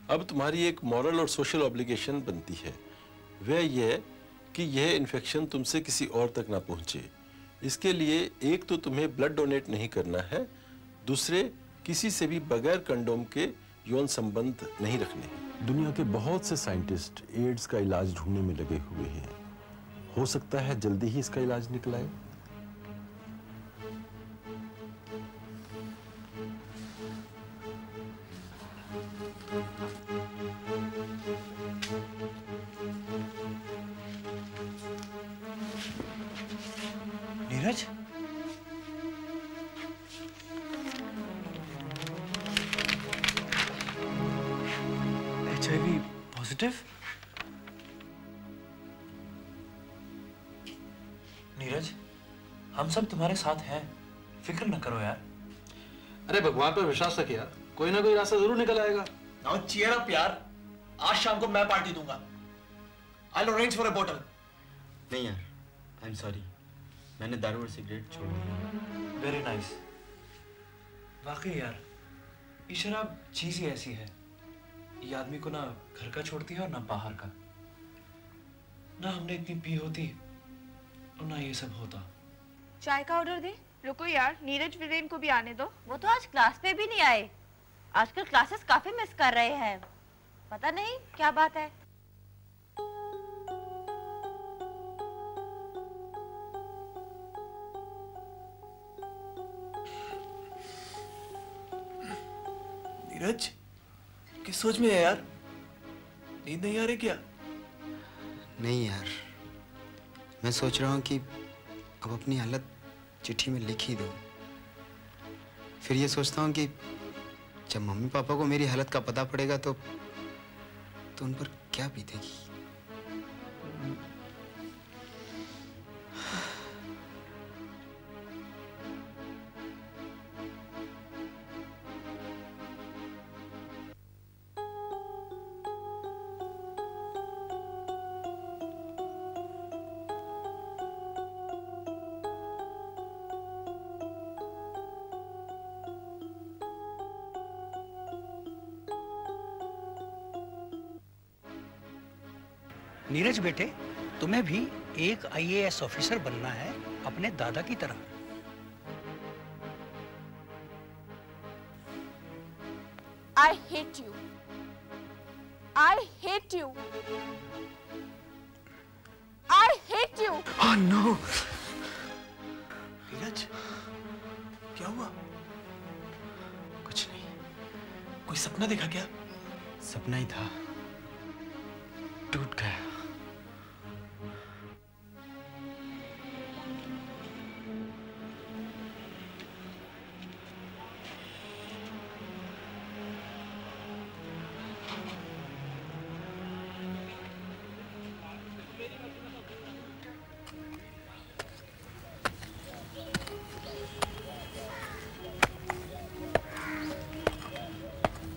अब तुम्हारी एक मॉरल और सोशल ऑब्लिगेशन बनती है, वह यह कि यह इन्फेक्शन तुमसे किसी और तक ना पहुंचे। इसके लिए एक तो तुम्हें ब्लड डोनेट नहीं करना है, दूसरे किसी से भी बगैर कंडोम के यौन संबंध नहीं रखने। दुनिया के बहुत से साइंटिस्ट एड्स का इलाज ढूंढने में लगे हुए हैं। हो सकता है जल्दी ही इसका इलाज निकल आए। Neeraj, HIV positive? नीरज, हम सब तुम्हारे साथ हैं, फिक्र न करो यार। अरे भगवान पर विश्वास रख यार, कोई ना कोई रास्ता जरूर निकल आएगा। नाउ चीयर अप यार, आज शाम को मैं पार्टी दूंगा। I'll arrange for a bottle. नहीं यार, आई एम सॉरी, मैंने दारू और सिगरेट छोड़ दिया। Very nice. वाकई यार, ये शराब चीज ही ऐसी है, ये आदमी को ना घर का छोड़ती है और ना बाहर का। ना हमने इतनी पी होती और ना ये सब होता। चाय का ऑर्डर दे। रुको यार, नीरज वीरेन को भी आने दो। वो तो आज क्लास पे भी नहीं आए। आजकल क्लासेस काफी मिस कर रहे हैं, पता नहीं क्या बात है। नीरज, किस सोच में है यार? नींद नहीं आ रही क्या? नहीं यार, मैं सोच रहा हूँ कि अब अपनी हालत चिट्ठी में लिख ही दूँ। फिर ये सोचता हूँ कि जब मम्मी पापा को मेरी हालत का पता पड़ेगा तो उन पर क्या बीतेगी। नीरज बेटे, तुम्हें भी एक IAS ऑफिसर बनना है अपने दादा की तरह। I hate you. I hate you. I hate you. Oh no! Neeraj, क्या हुआ? कुछ नहीं। कोई सपना देखा क्या? सपना ही था, टूट गया।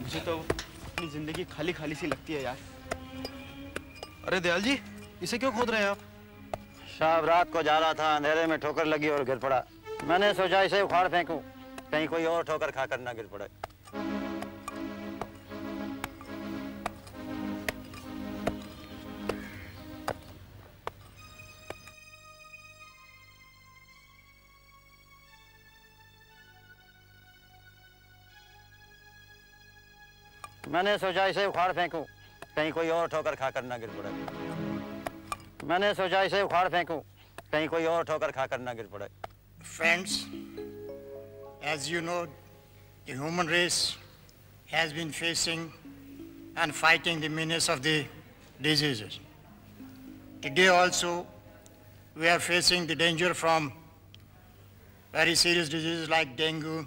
मुझे तो अपनी जिंदगी खाली खाली सी लगती है यार। अरे दयाल जी, इसे क्यों खोद रहे हैं आप? साहब, रात को जा रहा था, अंधेरे में ठोकर लगी और गिर पड़ा। मैंने सोचा इसे उखाड़ फेंकूं, कहीं कोई और ठोकर खाकर ना गिर पड़े। मैंने सोचा इसे उखाड़ फेंकूं, कहीं कोई और ठोकर खाकर ना गिर पड़े। मैंने सोचा इसे उखाड़ फेंकूं, कहीं कोई और ठोकर खाकर ना गिर पड़े। Friends, as you know, the human race has been facing and fighting the menace of the diseases. today also we are facing the danger from very serious diseases like dengue,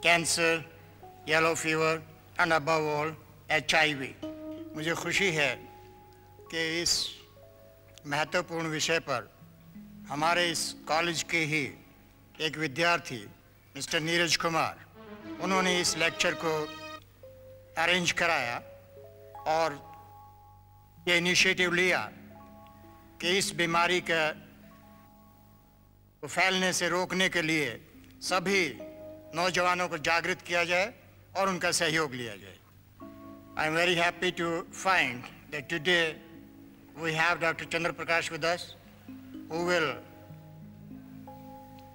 cancer, yellow fever, and above all, HIV. मुझे खुशी है कि इस महत्वपूर्ण विषय पर हमारे इस कॉलेज के ही एक विद्यार्थी मिस्टर नीरज कुमार, उन्होंने इस लेक्चर को अरेंज कराया और ये इनिशिएटिव लिया कि इस बीमारी का फैलने से रोकने के लिए सभी नौजवानों को जागृत किया जाए और उनका सहयोग लिया जाए। I am very happy to find that today we have Dr. Chandra Prakash with us, who will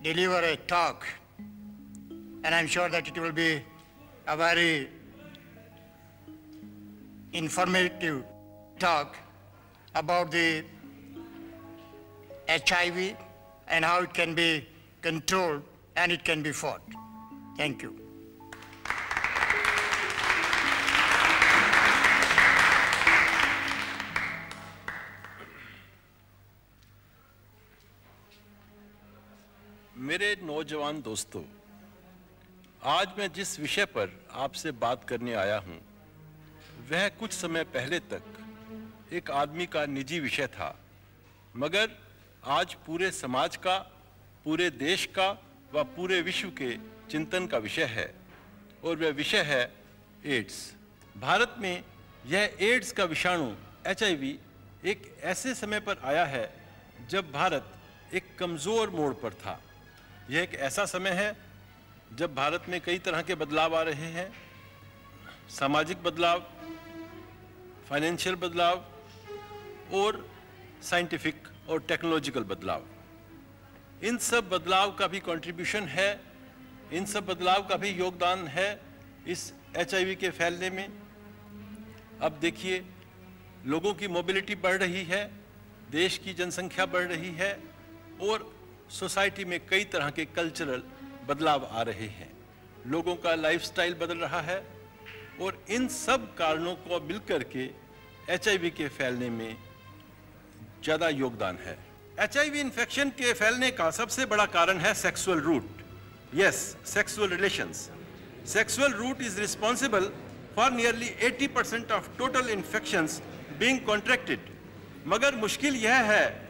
deliver a talk, and I'm sure that it will be a very informative talk about the HIV and how it can be controlled and it can be fought. Thank you. मेरे नौजवान दोस्तों, आज मैं जिस विषय पर आपसे बात करने आया हूं, वह कुछ समय पहले तक एक आदमी का निजी विषय था, मगर आज पूरे समाज का, पूरे देश का व पूरे विश्व के चिंतन का विषय है, और वह विषय है एड्स। भारत में यह एड्स का विषाणु HIV एक ऐसे समय पर आया है जब भारत एक कमज़ोर मोड़ पर था। यह एक ऐसा समय है जब भारत में कई तरह के बदलाव आ रहे हैं, सामाजिक बदलाव, फाइनेंशियल बदलाव और साइंटिफिक और टेक्नोलॉजिकल बदलाव। इन सब बदलाव का भी कंट्रीब्यूशन है, इन सब बदलाव का भी योगदान है इस HIV के फैलने में। अब देखिए, लोगों की मोबिलिटी बढ़ रही है, देश की जनसंख्या बढ़ रही है और सोसाइटी में कई तरह के कल्चरल बदलाव आ रहे हैं, लोगों का लाइफस्टाइल बदल रहा है, और इन सब कारणों को मिलकर के HIV के फैलने में ज़्यादा योगदान है। HIV इन्फेक्शन के फैलने का सबसे बड़ा कारण है sexual route. Yes, sexual relations. Sexual route is responsible for nearly 80% of total infections being contracted. मगर मुश्किल यह है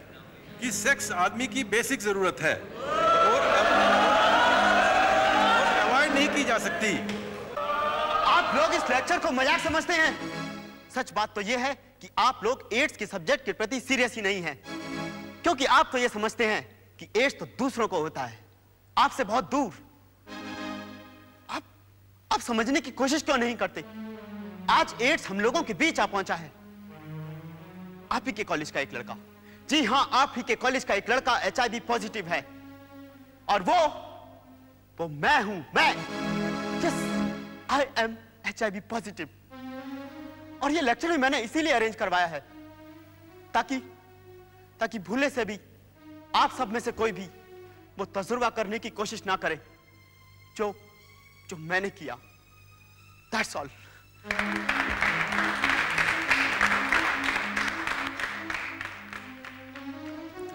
कि सेक्स आदमी की बेसिक जरूरत है और अवॉइड नहीं की जा सकती। आप लोग इस लेक्चर को मजाक समझते हैं। सच बात तो यह है कि आप लोग एड्स के सब्जेक्ट के प्रति सीरियस ही नहीं हैं, क्योंकि आप तो यह समझते हैं कि एड्स तो दूसरों को होता है, आपसे बहुत दूर। आप समझने की कोशिश क्यों नहीं करते? आज एड्स हम लोगों के बीच आ पहुंचा है। आप ही के कॉलेज का एक लड़का, जी हां, आप ही के कॉलेज का एक लड़का HIV पॉजिटिव है, और वो मैं हूं। मैं, yes, I am HIV positive. और ये लेक्चर भी मैंने इसीलिए अरेंज करवाया है ताकि भूले से भी आप सब में से कोई भी वो तजुर्बा करने की कोशिश ना करे जो मैंने किया। That's all.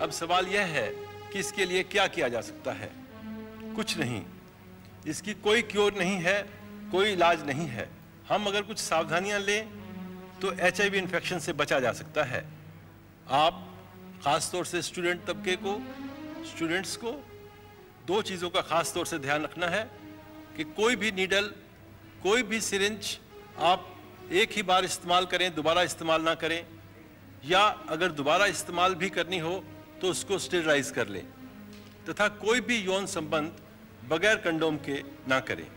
अब सवाल यह है कि इसके लिए क्या किया जा सकता है। कुछ नहीं, इसकी कोई क्योर नहीं है, कोई इलाज नहीं है। हम अगर कुछ सावधानियां लें तो HIV इन्फेक्शन से बचा जा सकता है। आप खास तौर से स्टूडेंट्स को दो चीज़ों का खास तौर से ध्यान रखना है कि कोई भी नीडल, कोई भी सिरिंज आप एक ही बार इस्तेमाल करें, दोबारा इस्तेमाल ना करें, या अगर दोबारा इस्तेमाल भी करनी हो तो उसको स्टेरिलाइज कर लें, तथा कोई भी यौन संबंध बगैर कंडोम के ना करें।